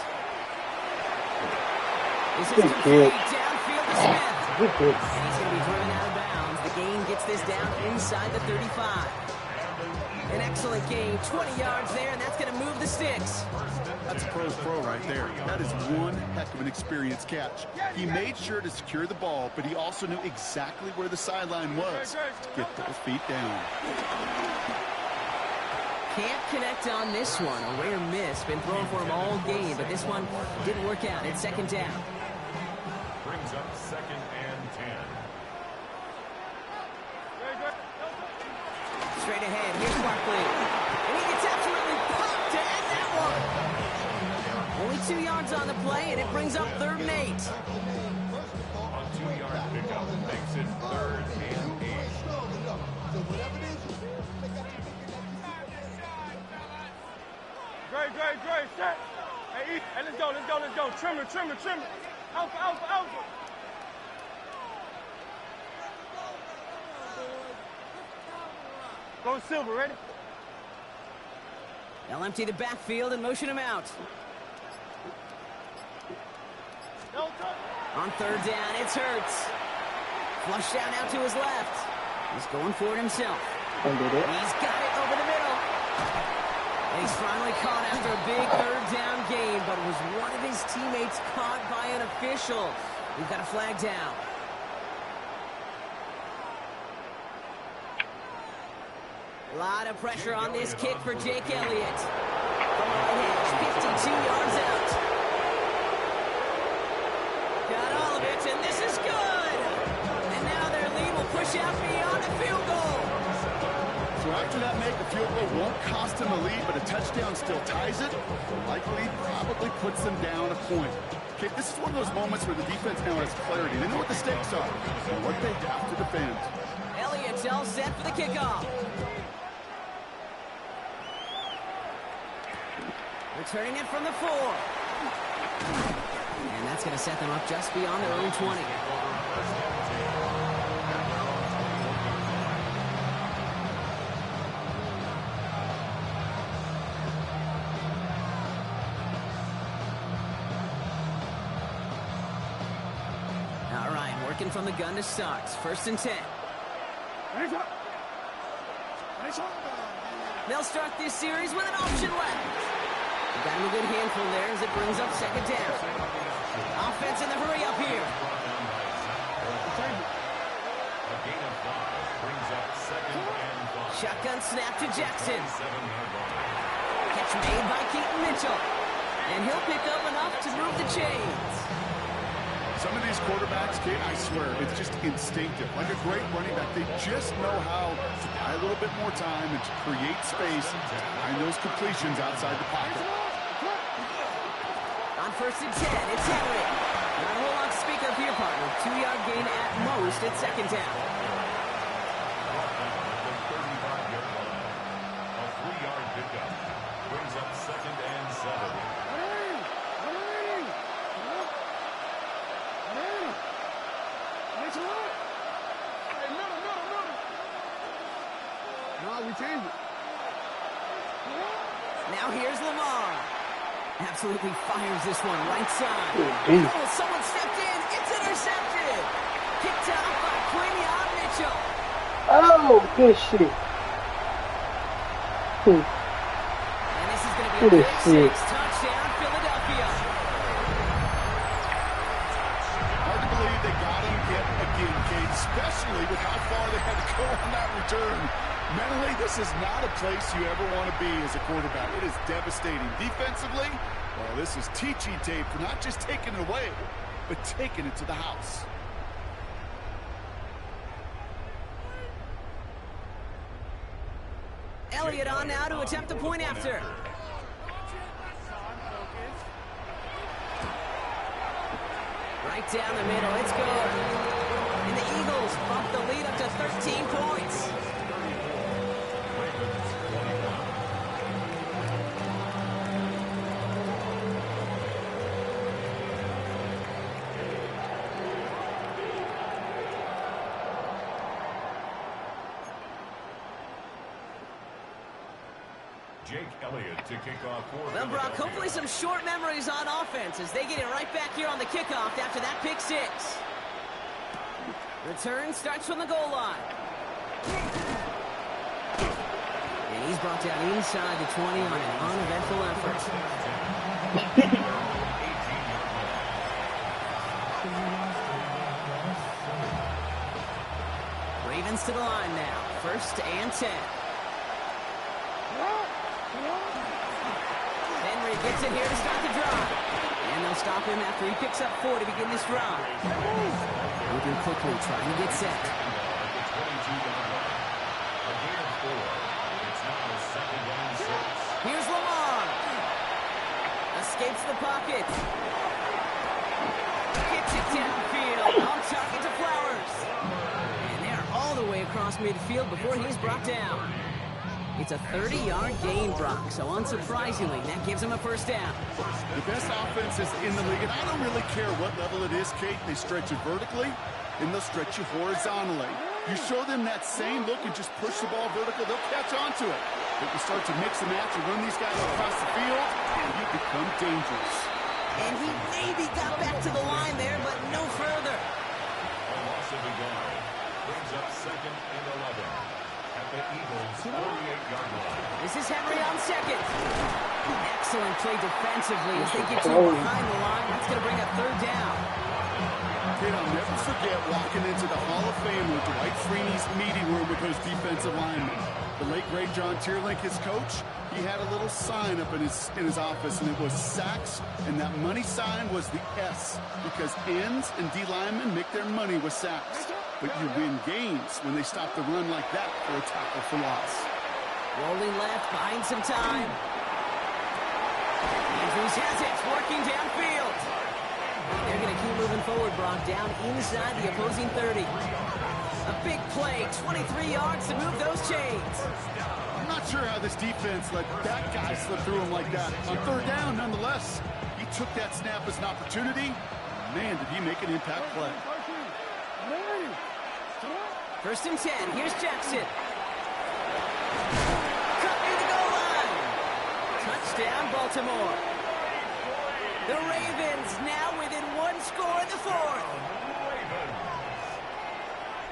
This is Good complete kid. downfield to Smith. Good kid. And he's going to be driven out of bounds. The gain gets this down inside the 35. An excellent gain. 20 yards there, and that's going to move the sticks. That's a pro's pro right there. That is one heck of an experienced catch. He made sure to secure the ball, but he also knew exactly where the sideline was to get those feet down. Can't connect on this one. A rare miss. Been thrown for him all game, but this one didn't work out. It's 2nd down. Brings up 2nd and 10. Straight ahead. Here's Barkley. And he gets absolutely popped to end that one. Only 2 yards on the play, and it brings up 3rd and 8. A 2-yard pickup makes it 3rd and 8. Great, set. Hey, let's go. Trim it. Alpha. Go Silver, ready? They'll empty the backfield and motion him out. On 3rd down, it's Hurts. Flushed down out to his left. He's going for it himself. He's got it over the middle. And he's finally caught after a big 3rd down game, but was one of his teammates caught by an official. We've got a flag down. A lot of pressure on this kick for Jake Elliott. From the right edge, 52 yards out. Got all of it, and this is good. And now their lead will push out beyond the field goal. So after that make, the field goal won't cost them the lead, but a touchdown still ties it. Likely, probably puts them down a point. Okay, this is one of those moments where the defense now has clarity. They know what the stakes are and what they have to defend. Elliott's all set for the kickoff. Returning it from the 4. And that's going to set them up just beyond their own 20. All right, working from the gun to start. 1st and 10. They'll start this series with an option left. Got him a good handful there as it brings up 2nd down. Offense in the hurry up here. Shotgun snap to Jackson. Catch made by Keaton Mitchell. And he'll pick up enough to move the chains. Some of these quarterbacks, Kate, I swear, it's just instinctive. Like a great running back, they just know how to buy a little bit more time and to create space to find those completions outside the pocket. On 1st and 10, it's Henry. Not a whole lot to speak of here, partner. 2-yard gain at most at 2nd down. A 3-yard pickup brings up 2nd and 7. We changed it. Now here's Lamar. Absolutely fires this one right side. Oh, Someone stepped in. It's intercepted. Kicked out by Quinion Mitchell. Oh, good shit. And this is going to be a Good big shit. 6. Touchdown, Philadelphia. Hard to believe they got him yet again, Kate, especially with how far they had to go on that return. Mentally, this is not a place you ever want to be as a quarterback. It is devastating. Defensively, well, this is teaching tape for not just taking it away, but taking it to the house. Elliott on now to attempt the point after. Right down the middle, it's good. And the Eagles bump the lead up to 13 points. Jake Elliott to kick off for Well, Brock, hopefully some short memories on offense as they get it right back here on the kickoff after that pick six. Return starts from the goal line. And he's brought down inside the 20 on an uneventful effort. Ravens to the line now. 1st and 10. Henry gets it here to start the drive. And they'll stop him after he picks up 4 to begin this drive. Moving quickly, trying to get set. Here's Lamar. Escapes the pocket. Gets it downfield. On target to Flowers. And they're all the way across midfield before he's brought down. It's a 30-yard gain, Brock, so unsurprisingly, that gives him a 1st down. The best offenses in the league, and I don't really care what level it is, Kate. They stretch it vertically, and they'll stretch you horizontally. You show them that same look and just push the ball vertical, they'll catch on to it. But you start to mix and match and run these guys across the field, and you become dangerous. And he maybe got back to the line there, but no further. A loss of the yard brings up 2nd and 11. At the Eagles' 48-yard line. This is Henry on 2nd. Excellent play defensively as they get to behind the line. That's going to bring a 3rd down. Kid, I'll never forget walking into the Hall of Famer Dwight Freeney's meeting room with those defensive linemen. The late, great John Tierlink, his coach, he had a little sign up in his office, and it was sacks, and that money sign was the S, because ends and D linemen make their money with sacks. But you win games when they stop the run like that for a tackle for loss. Rolling left, buying some time. Andrews has it, working downfield. They're going to keep moving forward, Brock, down inside the opposing 30. A big play, 23 yards to move those chains. I'm not sure how this defense let that guy slip through him like that. On 3rd down, nonetheless, he took that snap as an opportunity. Man, did he make an impact play. 1st and 10. Here's Jackson. Cut near the goal line. Touchdown, Baltimore. The Ravens now within 1 score in the 4th.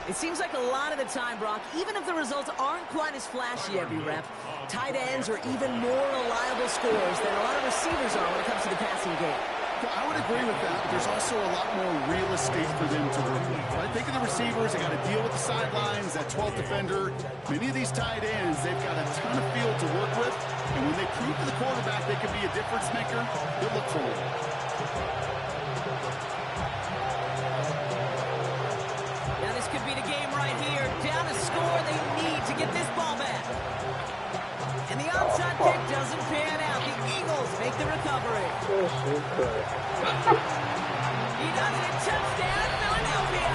It seems like a lot of the time, Brock, even if the results aren't quite as flashy every rep, tight ends are even more reliable scorers than a lot of receivers are when it comes to the passing game. Well, I would agree with that, but there's also a lot more real estate for them to work with. Right? Think of the receivers, they got to deal with the sidelines, that 12th defender. Many of these tight ends, they've got a ton of field to work with, and when they prove to the quarterback they can be a difference maker, they'll look for it. Now this could be the game right here. Down a score, they need to get this ball back. And the onside kick doesn't pan out. The Eagles make the recovery. He does it. Touchdown, Philadelphia.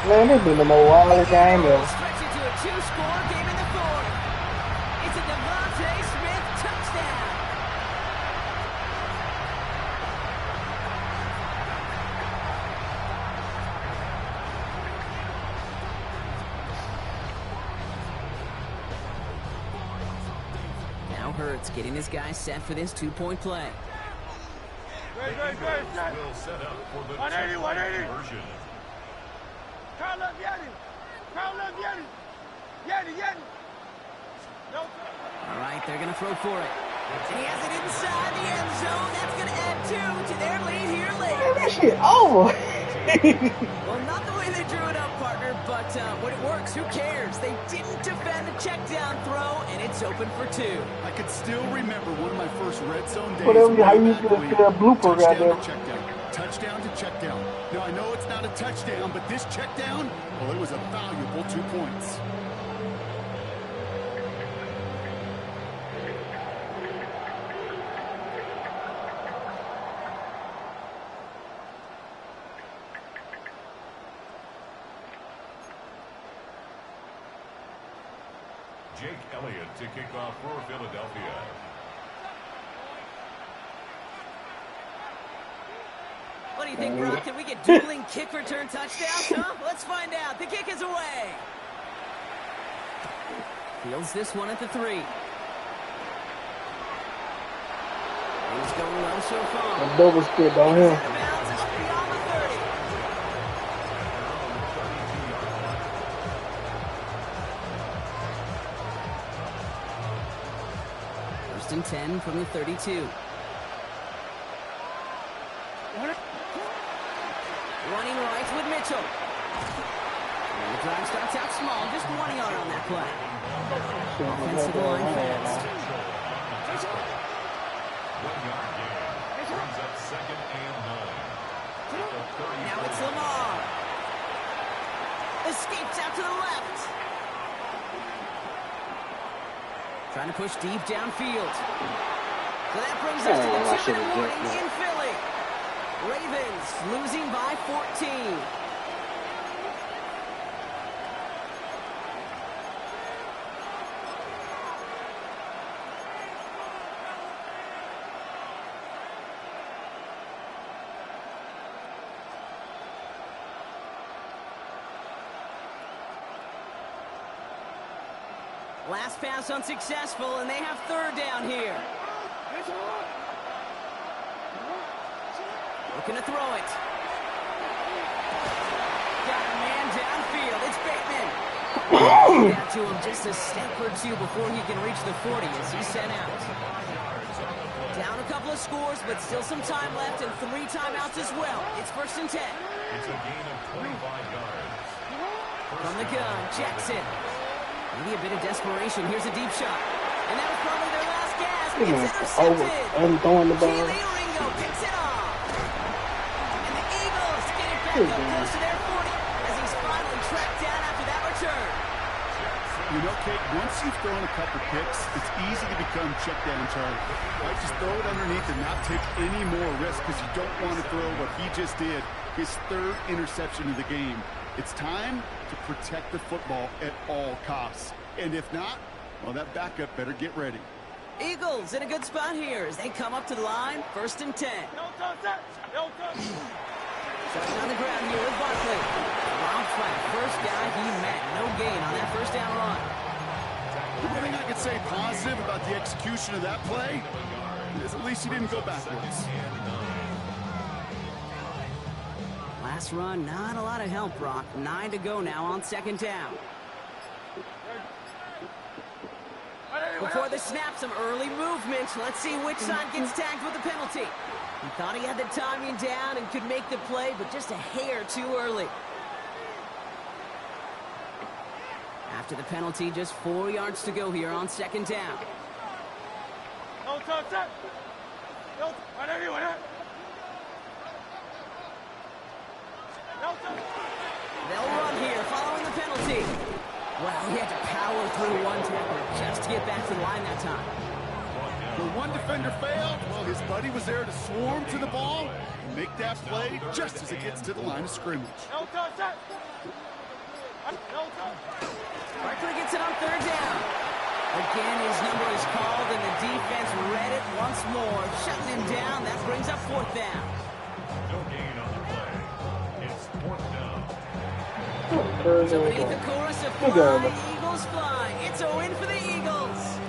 Man, this been the most wild game ever. Stretch it to a 2-score game in the 4th. It's a Devontae Smith touchdown. Now Hurts getting his guys set for this 2-point play. Great. Will set up for the 180. conversion. Carl up Yeti. Yeti. No. All right, they're going to throw for it. And he has it inside the end zone. That's going to add 2 to their lead here Man, late. that shit over. Well, not the way they drew it up, partner, but when it works, who cares? They didn't defend a check down throw, and it's open for 2. I could still remember one of my first red zone days. Whatever, how you used to see that blooper right there. Touchdown to check down. Now, I know it's not a touchdown, but this check down, well, it was a valuable 2 points. Jake Elliott to kick off for Philadelphia. What do you think, Brock? Can we get dueling kick return touchdowns, huh? Let's find out. The kick is away. Fields this one at the 3. He's going well so far. A double skip on him. Out of bounds, up beyond the 30. First and 10 from the 32. Running right with Mitchell. And the drive starts out small, just 1 yard on that play. Offensive line fast. 1 yard gain. Brings up 2nd and 9. Now it's Lamar. Escapes out to the left. Trying to push deep downfield. So that brings us to the 2-minute warning in Philly. Ravens losing by 14. Last pass unsuccessful, and they have 3rd down here. Looking to throw it. Got a man downfield. It's Bateman. Got to him just a step or 2 before he can reach the 40 as he's sent out. Down a couple of scores, but still some time left and 3 timeouts as well. It's 1st and 10. It's a gain of 25 yards. From the gun, Jackson. Maybe a bit of desperation. Here's a deep shot. And that was probably their last gasp. It's intercepted. I'm throwing the ball. Keely Ringo picks it off. And the Eagles get it back up close to their 40 as he's finally tracked down after that return. You know, Kate, once you've thrown a couple picks, it's easy to become check down Charlie. Right? Just throw it underneath and not take any more risk because you don't want to throw what he just did, his 3rd interception of the game. It's time to protect the football at all costs. And if not, well, that backup better get ready. Eagles in a good spot here as they come up to the line. 1st and 10. Starting on the ground here with Barkley. Round flat. First guy he met. No gain on that 1st down run. One thing I could say positive about the execution of that play is at least he didn't go backwards. Last run, not a lot of help, Brock. 9 to go now on 2nd down. Before the snap, some early movement. Let's see which side gets tagged with the penalty. He thought he had the timing down and could make the play, but just a hair too early. After the penalty, just 4 yards to go here on 2nd down. They'll run here following the penalty. Well, he had to power through one tackler just to get back to the line that time. The one defender failed. Well, his buddy was there to swarm to the ball and make that play just as it gets to the line of scrimmage. Barkley gets it on 3rd down. Again, his number is called, and the defense read it once more. Shutting him down. That brings up 4th down. No gain on the play. It's 4th down. So beneath the chorus of Fly, Eagles fly. It's a win for the Eagles.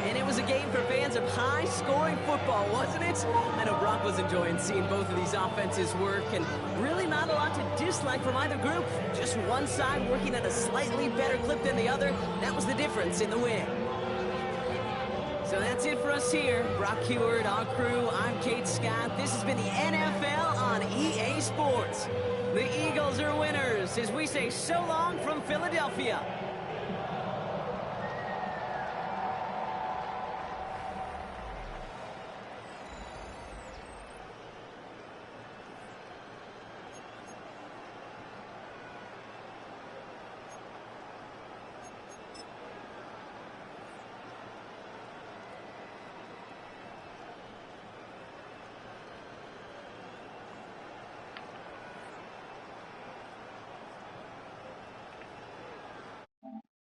And it was a game for fans of high-scoring football, wasn't it? I know Brock was enjoying seeing both of these offenses work, and really not a lot to dislike from either group. Just one side working at a slightly better clip than the other. That was the difference in the win. So that's it for us here. Brock Huard, our crew, I'm Kate Scott. This has been the NFL on EA Sports. The Eagles are winners as we say so long from Philadelphia.